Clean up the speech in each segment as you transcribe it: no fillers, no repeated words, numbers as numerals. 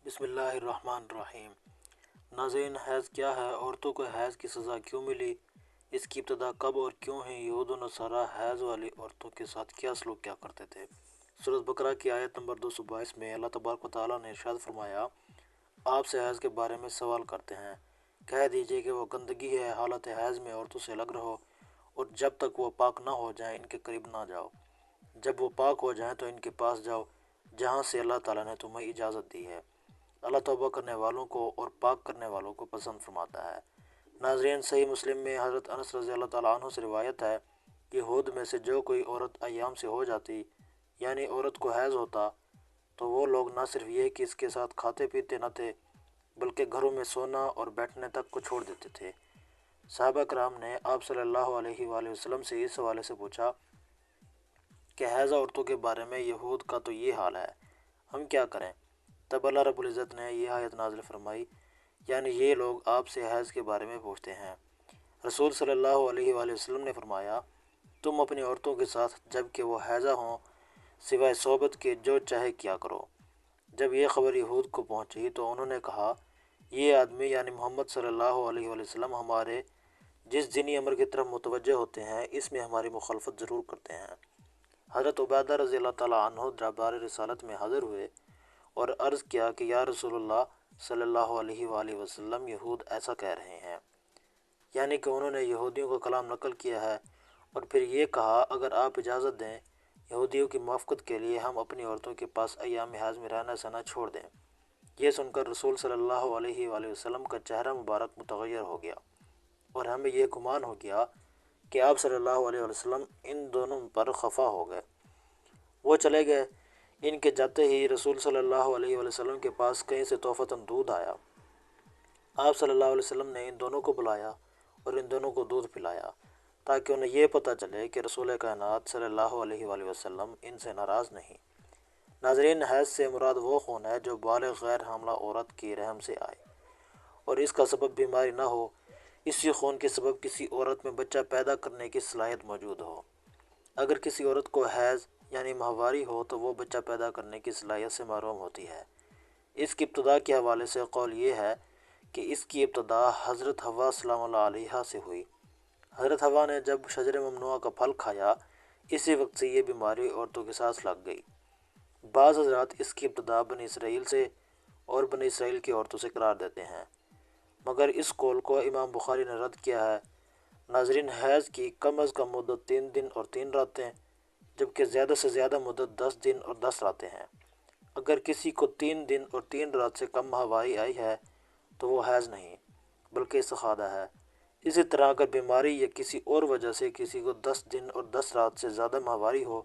بسم اللہ الرحمن الرحیم۔ ناظرین، حیض کیا ہے؟ عورتوں کو حیض کی سزا کیوں ملی؟ اس کی ابتدا کب اور کیوں ہوئی؟ یہود و نصارہ حیض والی عورتوں کے ساتھ کیا سلوک کیا کرتے تھے؟ سورۃ بقرہ کی آیت نمبر 222 میں اللہ تبارک و تعالیٰ نے ارشاد فرمایا، آپ سے حیض کے بارے میں سوال کرتے ہیں، کہہ دیجئے کہ وہ گندگی ہے، حالت حیض میں عورتوں سے الگ رہو، اور جب تک وہ پاک نہ ہو جائیں ان کے قریب نہ جاؤ۔ جب وہ پاک ہو جائیں تو ان کے پاس جاؤ جہاں سے اللہ تعالیٰ نے تمہیں اجازت دی ہے۔ اللہ توبہ کرنے والوں کو اور پاک کرنے والوں کو پسند فرماتا ہے۔ ناظرین، صحیح مسلم میں حضرت انس رضی اللہ تعالیٰ عنہ سے روایت ہے کہ یہود میں سے جو کوئی عورت ایام سے ہو جاتی، یعنی عورت کو حیض ہوتا، تو وہ لوگ نہ صرف یہ کہ اس کے ساتھ کھاتے پیتے نہ تھے، بلکہ گھروں میں سونا اور بیٹھنے تک کو چھوڑ دیتے تھے۔ صحابہ کرام نے آپ صلی اللہ علیہ وآلہ وسلم سے اس حوالے سے پوچھا کہ حیضہ عورتوں کے بارے میں یہود کا تو یہ حال ہے، ہم کیا کریں؟ تب اللہ رب العزت نے یہ آیت نازل فرمائی، یعنی یہ لوگ آپ سے حیض کے بارے میں پوچھتے ہیں۔ رسول صلی اللہ علیہ وآلہ وسلم نے فرمایا، تم اپنی عورتوں کے ساتھ جب کہ وہ حیضہ ہوں سوائے صحبت کے جو چاہے کیا کرو۔ جب یہ خبر یہود کو پہنچی تو انہوں نے کہا، یہ آدمی یعنی محمد صلی اللہ علیہ وآلہ وسلم ہمارے جس دینی امر کی طرف متوجہ ہوتے ہیں اس میں ہماری مخالفت ضرور کرتے ہیں۔ حضرت عبیدہ رضی اللہ تعالیٰ عنہ دربار رسالت میں حاضر ہوئے اور عرض کیا کہ یا رسول اللہ صلی اللہ علیہ وآلہ وسلم، یہود ایسا کہہ رہے ہیں، یعنی کہ انہوں نے یہودیوں کا کلام نقل کیا ہے، اور پھر یہ کہا اگر آپ اجازت دیں یہودیوں کی موافقت کے لیے ہم اپنی عورتوں کے پاس ایام حیض میں رہنا سہنا چھوڑ دیں۔ یہ سن کر رسول صلی اللہ علیہ وآلہ وسلم کا چہرہ مبارک متغیر ہو گیا، اور ہمیں یہ گمان ہو گیا کہ آپ صلی اللہ علیہ وسلم ان دونوں پر خفا ہو گئے۔ وہ چلے گئے۔ ان کے جاتے ہی رسول صلی اللہ علیہ وسلم کے پاس کہیں سے تحفتاً دودھ آیا۔ آپ صلی اللہ علیہ وسلم نے ان دونوں کو بلایا اور ان دونوں کو دودھ پلایا تاکہ انہیں یہ پتہ چلے کہ رسول کائنات صلی اللہ علیہ وآلہ وسلم ان سے ناراض نہیں۔ ناظرین، حیض سے مراد وہ خون ہے جو بالغ غیر حاملہ عورت کی رحم سے آئے اور اس کا سبب بیماری نہ ہو، اسی خون کے سبب کسی عورت میں بچہ پیدا کرنے کی صلاحیت موجود ہو۔ اگر کسی عورت کو حیض یعنی ماہواری ہو تو وہ بچہ پیدا کرنے کی صلاحیت سے محروم ہوتی ہے۔ اس کی ابتدا کے حوالے سے قول یہ ہے کہ اس کی ابتدا حضرت حوا سلام اللہ علیہا سے ہوئی۔ حضرت حوا نے جب شجر ممنوعہ کا پھل کھایا، اسی وقت سے یہ بیماری عورتوں کے ساتھ لگ گئی۔ بعض حضرات اس کی ابتدا بنی اسرائیل سے اور بنی اسرائیل کی عورتوں سے قرار دیتے ہیں، مگر اس قول کو امام بخاری نے رد کیا ہے۔ ناظرین، حیض کی کم از کم مدت 3 دن اور 3 راتیں، جبکہ زیادہ سے زیادہ مدت 10 دن اور 10 راتیں ہیں۔ اگر کسی کو 3 دن اور 3 رات سے کم ماہواری آئی ہے تو وہ حیض نہیں بلکہ استحاضہ ہے۔ اسی طرح اگر بیماری یا کسی اور وجہ سے کسی کو 10 دن اور 10 رات سے زیادہ ماہواری ہو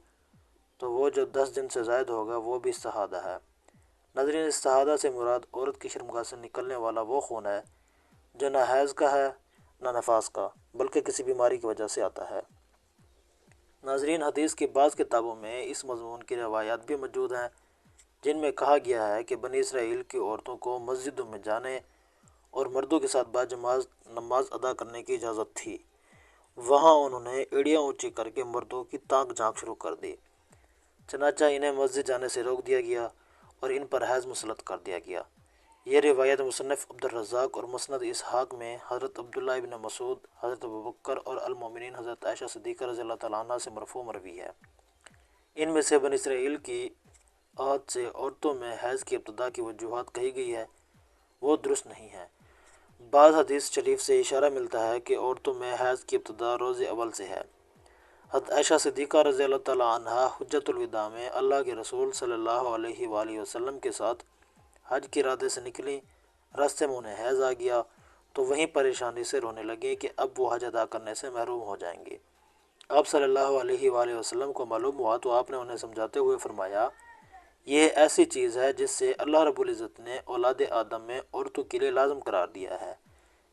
تو وہ جو 10 دن سے زائد ہوگا وہ بھی استحاضہ ہے۔ ناظرین، استحاضہ سے مراد عورت کی شرمگاہ سے نکلنے والا وہ خون ہے جو نہ حیض کا ہے نہ نفاس کا، بلکہ کسی بیماری کی وجہ سے آتا ہے۔ ناظرین، حدیث کی بعض کتابوں میں اس مضمون کی روایات بھی موجود ہیں جن میں کہا گیا ہے کہ بنی اسرائیل کی عورتوں کو مسجدوں میں جانے اور مردوں کے ساتھ باجماعت نماز ادا کرنے کی اجازت تھی۔ وہاں انہوں نے ایڑیاں اونچی کر کے مردوں کی تانک جھانک شروع کر دی، چنانچہ انہیں مسجد جانے سے روک دیا گیا اور ان پر حیض مسلط کر دیا گیا۔ یہ روایت مصنف عبدالرزاق اور مسند اسحاق میں حضرت عبداللہ ابن مسعود، حضرت ابوبکر اور المومنین حضرت عائشہ صدیقہ رضی اللہ تعالیٰ عنہ سے مرفوع مروی ہے۔ ان میں سے بنی اسرائیل کی عہد سے عورتوں میں حیض کی ابتدا کی وجوہات کہی گئی ہے وہ درست نہیں ہے۔ بعض حدیث شریف سے اشارہ ملتا ہے کہ عورتوں میں حیض کی ابتدا روز اول سے ہے۔ حضرت عائشہ صدیقہ رضی اللہ تعالیٰ عنہا حجۃ الوداع میں اللہ کے رسول صلی اللہ علیہ وآلہ وسلم کے ساتھ حج کے ارادے سے نکلیں، راستے میں انہیں حیض آ گیا تو وہیں پریشانی سے رونے لگیں کہ اب وہ حج ادا کرنے سے محروم ہو جائیں گے۔ آپ صلی اللہ علیہ وآلہ وسلم کو معلوم ہوا تو آپ نے انہیں سمجھاتے ہوئے فرمایا، یہ ایسی چیز ہے جس سے اللہ رب العزت نے اولاد آدم میں عورتوں کے لیے لازم قرار دیا ہے۔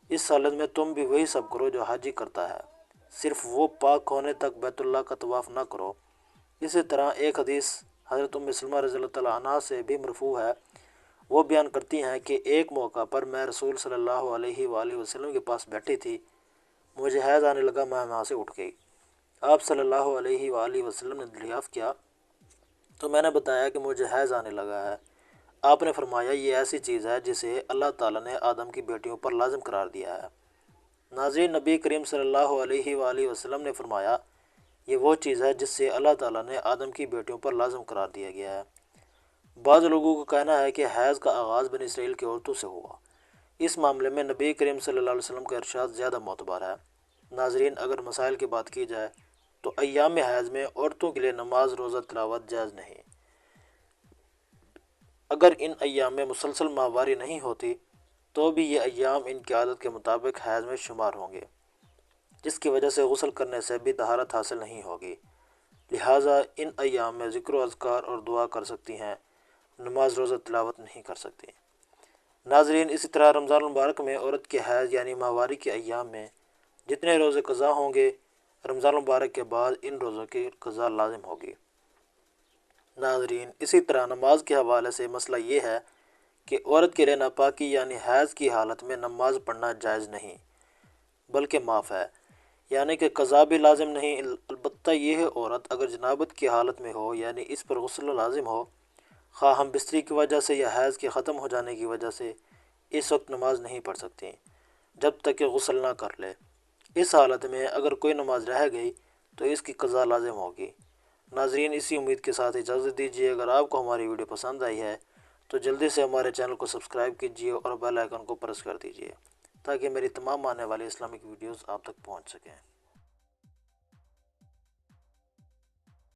اس حالت میں تم بھی وہی سب کرو جو حاجی کرتا ہے، صرف وہ پاک ہونے تک بیت اللہ کا طواف نہ کرو۔ اسی طرح ایک حدیث حضرت ام سلمہ رضی اللہ تعالیٰ عنہا سے بھی مرفوع ہے۔ وہ بیان کرتی ہیں کہ ایک موقع پر میں رسول صلی اللہ علیہ وآلہ وسلم کے پاس بیٹھی تھی، مجھے حیض آنے لگا، میں وہاں سے اٹھ گئی۔ آپ صلی اللہ علیہ وآلہ وسلم نے دریافت کیا تو میں نے بتایا کہ مجھے حیض آنے لگا ہے۔ آپ نے فرمایا یہ ایسی چیز ہے جسے اللہ تعالیٰ نے آدم کی بیٹیوں پر لازم قرار دیا ہے۔ ناظرین، نبی کریم صلی اللہ علیہ وآلہ وسلم نے فرمایا یہ وہ چیز ہے جس سے اللہ تعالیٰ نے آدم کی بیٹیوں پر لازم قرار دیا گیا ہے۔ بعض لوگوں کا کہنا ہے کہ حیض کا آغاز بنی اسرائیل کی عورتوں سے ہوا۔ اس معاملے میں نبی کریم صلی اللہ علیہ وسلم کا ارشاد زیادہ معتبر ہے۔ ناظرین، اگر مسائل کی بات کی جائے تو ایام حیض میں عورتوں کے لیے نماز، روزہ، تلاوت جائز نہیں۔ اگر ان ایام میں مسلسل ماہواری نہیں ہوتی تو بھی یہ ایام ان کی عادت کے مطابق حیض میں شمار ہوں گے، جس کی وجہ سے غسل کرنے سے بھی طہارت حاصل نہیں ہوگی۔ لہٰذا ان ایام میں ذکر و اذکار اور دعا کر سکتی ہیں، نماز، روزہ، تلاوت نہیں کر سکتی۔ ناظرین، اسی طرح رمضان المبارک میں عورت کے حیض یعنی ماہواری کے ایام میں جتنے روزے قضا ہوں گے، رمضان المبارک کے بعد ان روزوں کی قضا لازم ہوگی۔ ناظرین، اسی طرح نماز کے حوالے سے مسئلہ یہ ہے کہ عورت کے لیے ناپاکی یعنی حیض کی حالت میں نماز پڑھنا جائز نہیں بلکہ معاف ہے، یعنی کہ قضا بھی لازم نہیں۔ البتہ یہ عورت اگر جنابت کی حالت میں ہو یعنی اس پر غسل لازم ہو، خواہ ہم بستری کی وجہ سے یا حیض کے ختم ہو جانے کی وجہ سے، اس وقت نماز نہیں پڑھ سکتی جب تک کہ غسل نہ کر لے۔ اس حالت میں اگر کوئی نماز رہ گئی تو اس کی قضا لازم ہوگی۔ ناظرین، اسی امید کے ساتھ اجازت دیجیے۔ اگر آپ کو ہماری ویڈیو پسند آئی ہے تو جلدی سے ہمارے چینل کو سبسکرائب کیجیے اور بیل آئیکن کو پریس کر دیجیے تاکہ میری تمام آنے والی اسلامک ویڈیوز آپ تک پہنچ سکیں۔